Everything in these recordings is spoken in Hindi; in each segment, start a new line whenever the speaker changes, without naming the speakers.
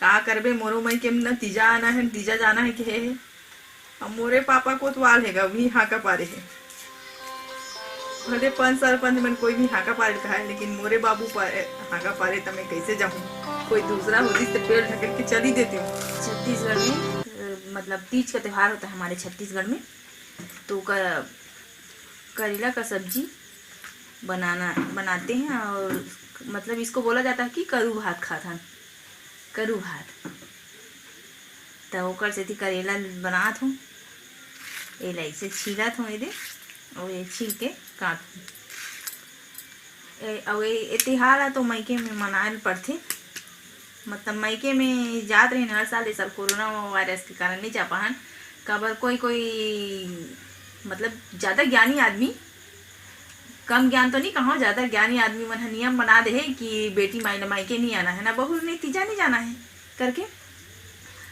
का करबे मोरो मई के न तीजा आना है, तीजा जाना है कि है। अब मोरे पापा को तो वाल हैगा भी हाका पारे है, भले 5 साल 5 मन कोई भी हाका पारे का है, लेकिन मोरे बाबू हाका पारे तो मैं कैसे जाऊँ। कोई दूसरा होती तो पेड़ ढकेल के चली देती हूँ।
छत्तीसगढ़ में मतलब तीज का त्यौहार होता है हमारे छत्तीसगढ़ में, तो करेला का सब्जी बनाते हैं, और मतलब इसको बोला जाता है कि करू भात खात हन, करू भात। तो ओकर से करेला बनात हूँ, ये ऐसे छीलत हूँ ये, और ये छील के काट और ये त्योहार है तो मईके में मनाए पड़ते। मतलब मईके में जात रहे हर साल, इस साल कोरोना वायरस के कारण नहीं जा पाहन। काबर कोई मतलब ज़्यादा ज्ञानी आदमी, कम ज्ञान तो नहीं कहो, ज़्यादा ज्ञानी आदमी मन नियम बना दे है कि बेटी मायके नहीं आना है, ना बहू ने तीजा नहीं जाना है करके।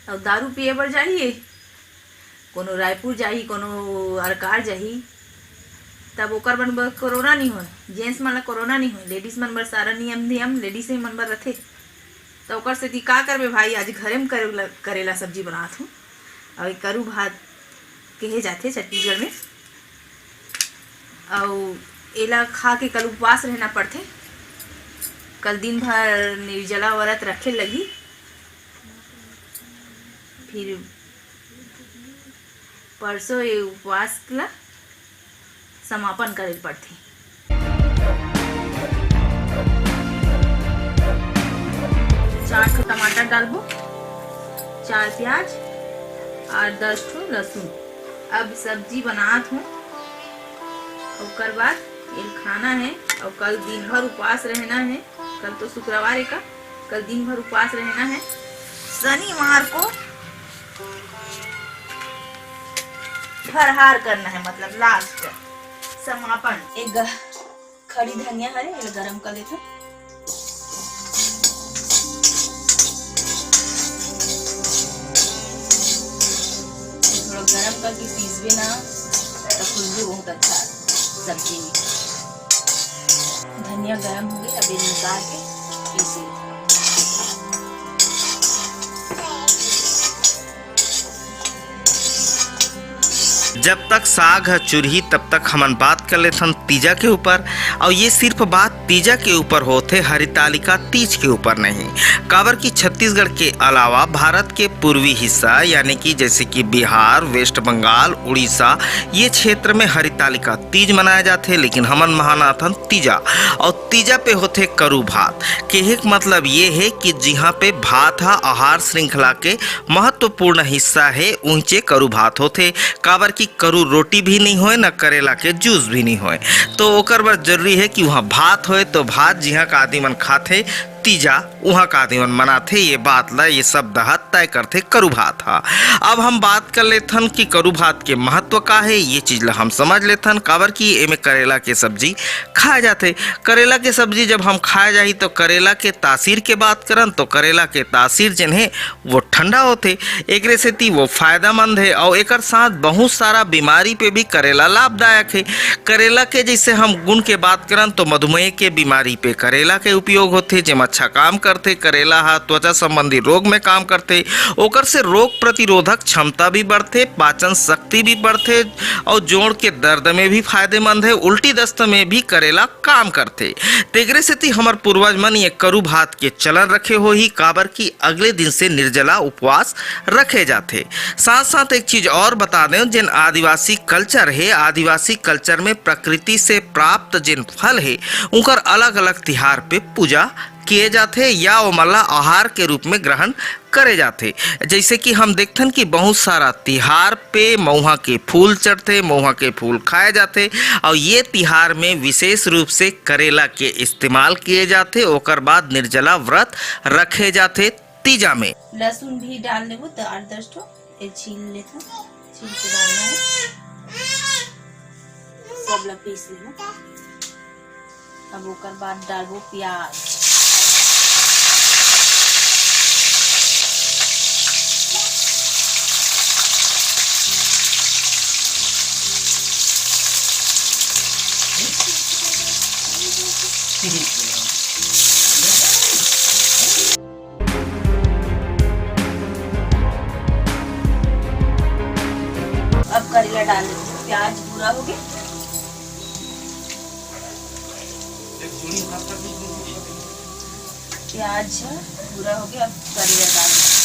और दारू पिए बर जाइए, कोनो रायपुर जाही, कोनो अरकार जाही, तब ओकर मन बर कोरोना नहीं हो, जेंट्स मन ला कोरोना नहीं हो, लेडीज मन बर सारा नियम लेडीज मन बर रथे। तो ओकर से का करबे भाई, आज घरे में करेला सब्जी बनात हूँ। और करू भात कहे जाते छत्तीसगढ़ में। और एला खा के कल उपवास रहना पड़ते, कल दिन भर निर्जला व्रत रखे लगी, फिर परसों ये उपवास ला समापन करे पड़ते। 4 ठो टमाटर डालबो, 4 प्याज और 10 ठो लहसुन। अब सब्जी बनात हूँ, और बाद ये खाना है। और कल दिन भर उपवास रहना है, कल तो शुक्रवार है का, कल दिन भर उपवास रहना है। शनिवार को फरहार करना है, मतलब लास्ट समापन। एक खड़ी धनिया है, ये गरम कर लेते। थोड़ा गरम करके पीस भी ना तो खुशबू बहुत अच्छा सब्जी में। धनिया गरम हो गई, अब ये निकाल के पीस लेते।
जब तक साग है चुरही तब तक हमन बात कर लेथन तीजा के ऊपर। और ये सिर्फ बात तीजा के ऊपर होते, हरितालिका तीज के ऊपर नहीं। काबर की छत्तीसगढ़ के अलावा भारत के पूर्वी हिस्सा यानी कि जैसे कि बिहार, वेस्ट बंगाल, उड़ीसा, ये क्षेत्र में हरितालिका तीज मनाया जाते, लेकिन हमन महानाथन तीजा। और तीजा पे होते करू भात। कहे का मतलब ये है कि जहाँ पे भात है आहार श्रृंखला के महत्वपूर्ण हिस्सा है, ऊंचे करू भात होते। काबर की करू रोटी भी नहीं होए, न करेला के जूस भी नहीं होए, तो ओकर बर जरूरी है कि वहाँ भात होए। तो भात जिहाँ का आदमी मन खाते तीजा, वहाँ का आदमी मन मनाथे। ये बात ला ये सब दहत तय करते करू भात हा। अब हम बात कर लेथन कि करू भात के महत्व का है, ये चीज ला हम समझ लेथन। काबर की एमे करेला के सब्जी खाए जाते। करेला के सब्जी जब हम खाए जाही तो करेला के तासीर के बात करन तो करेला के तासीर जन है वो ठंडा होते, एक से वो फायदेमंद है। और एक साथ बहुत सारा बीमारी पे भी करेला लाभदायक है। करेला के जैसे हम गुण के बात करन तो मधुमेह के बीमारी पे करेला के उपयोग होते, जेमा अच्छा काम करते। करेला हा त्वचा संबंधी रोग में काम करते, ओकर से रोग प्रतिरोधक क्षमता भी बढ़ते, पाचन शक्ति भी बढ़ते, और जोड़ के दर्द में भी फायदेमंद है। उल्टी दस्त में भी करेला काम करते। तेगरे से हमार पूर्वज मन ये करू भात के चलन रखे हो ही, काबर की अगले दिन से निर्जला उपवास रखे जाते। साथ साथ एक चीज और बता दें, जिन आदिवासी कल्चर है, आदिवासी कल्चर में प्रकृति से प्राप्त जिन फल है उनकर अलग अलग तिहार पे पूजा किए जाते या वो मला आहार के रूप में ग्रहण करे जाते। जैसे कि हम देखथन कि बहुत सारा तिहार पे महुआ के फूल चढ़ते, महुआ के फूल खाए जाते, और ये तिहार में विशेष रूप से करेला के इस्तेमाल किए जाते। ओकर बाद निर्जला व्रत रखे जाते तीजा में।
लहसुन भी डाल लेबो तो 8-10 ठो छील लेते, छील के डालना है, सब ला पीस लेना। अब ओकर बाद डालबो प्याज, करेला डाल देते। प्याज भूरा हो गया, प्याज भूरा हो गया, अब करेला डाल देते।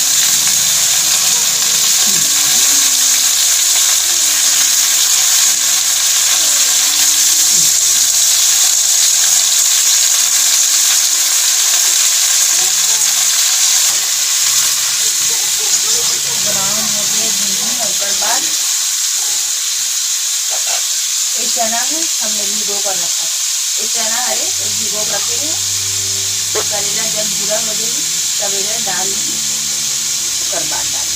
चना है हमने भिगो कर रखा, ये चना है तो भिगो रखे हैं। करेला जब भूरा हो जाएगी तब इधर डाल कर बाद डाल।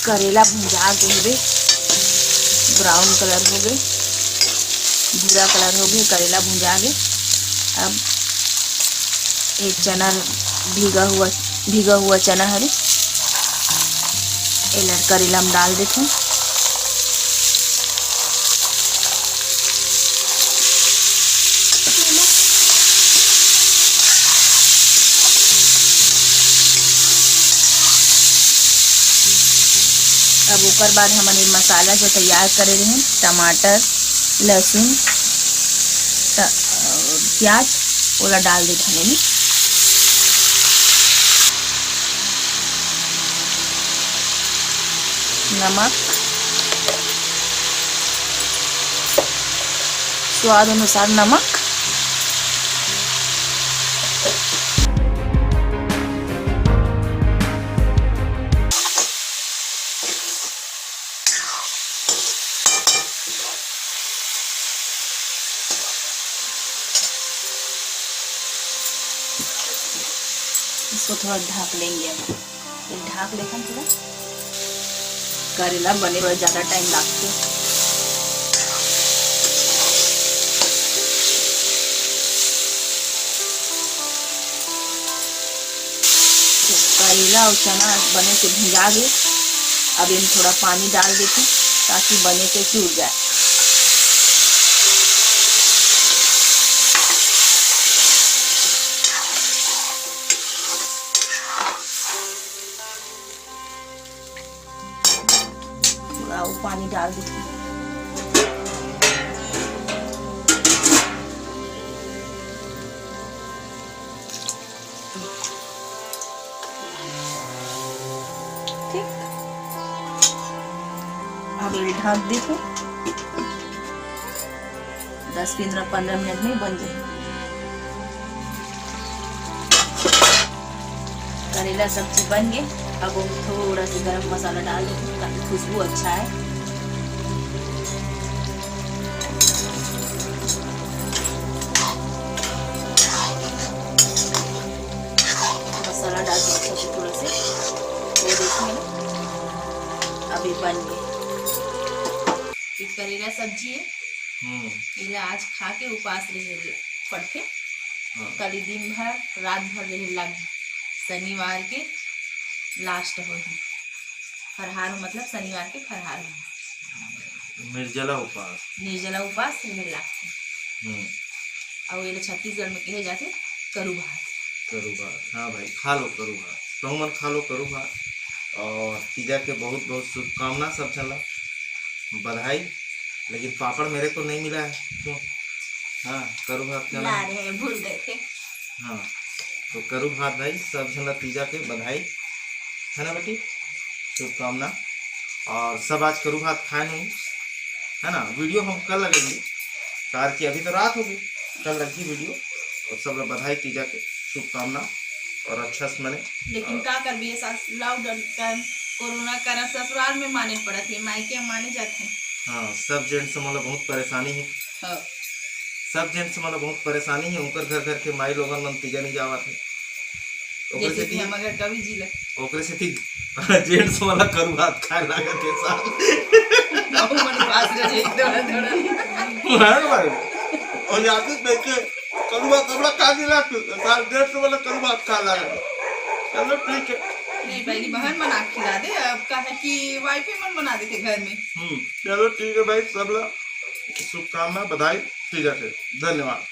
करेला भुजा के हुए ब्राउन कलर हो गए, भूरा कलर हो गए, करेला भुजा गए। अब एक चना भीगा हुआ चना है ये करेला में डाल देते हैं। अब ओकर बाद हमने मसाला जो तैयार करे रहे हैं, टमाटर, लहसुन, प्याज ओला डाल देते हैं। नमक स्वाद अनुसार नमक, इसको थोड़ा ढक लेंगे। अब ढक लेकर थोड़ा करेला बने हुए ज़्यादा टाइम लगते। तो करेला और चना बने से भिजा गए। अब इन थोड़ा पानी डाल देते ताकि बने के चूर जाए। पानी डाल देते हैं। ठीक, अब ये ढक देते 10-15 मिनट में बन जाए। करेला सब्जी बन गई। अब हम थोड़ा सा गरम मसाला डाल देते ताकि खुशबू अच्छा है। मसाला डाल के अच्छे से थोड़ा से वो देखिए अभी बन गए। करेला सब्जी है, आज खा के उपास रहे पड़ते। कल दिन भर रात भर रहे लग, शनिवार के लास्ट हो फरहार, मतलब शनिवार के फरहार हो,
निर्जला उपास रहे लगते। और ये
छत्तीसगढ़ में कहे जाते करू भात।
हाँ भाई, खा लो करू भात, कहूँ मन खा लो करू भात। और तीजा के बहुत बहुत शुभकामना सब चला, बधाई। लेकिन पापड़ मेरे को नहीं मिला है, क्यों? हाँ, करू भात
ला रहे हैं, भूल गए थे।
हाँ, तो करू भात भाई सब चला, तीजा के बधाई है ना बेटी, शुभकामना। और सब आज करू भात खाए नहीं है ना। वीडियो हम कल लगेंगे, कार की अभी तो रात होगी, कल रखी वीडियो। और सब लोग बधाई, तीजा के शुभकामना और अच्छा से मने।
लेकिन क्या कर भी लॉकडाउन कोरोना कारण ससुराल में माने पड़ा थे, मायके माने जाते हैं।
हाँ, सब जेंट्स मतलब बहुत परेशानी है।
हाँ।
सब जेंट्स मतलब बहुत परेशानी है। उनकर घर घर के माई लोगन मन तीजा नहीं जावा थे।
जैसे कि हम अगर कभी जिला
ओकरे से ठीक जेंट्स वाला करू भात खाए लागत है साथ।
मन पास रहे थोड़ा थोड़ा
है भाई। और जाते देखे करू भात हमरा खा दिला, साल 150 वाला करू भात खा लागत। चलो ठीक है।
नहीं पहली बहन बना के खिला दे, अब का है कि वाइफ ही मन बना देते घर में।
चलो ठीक है भाई, सब लोग शुभकामना, बधाई तीजा के, धन्यवाद।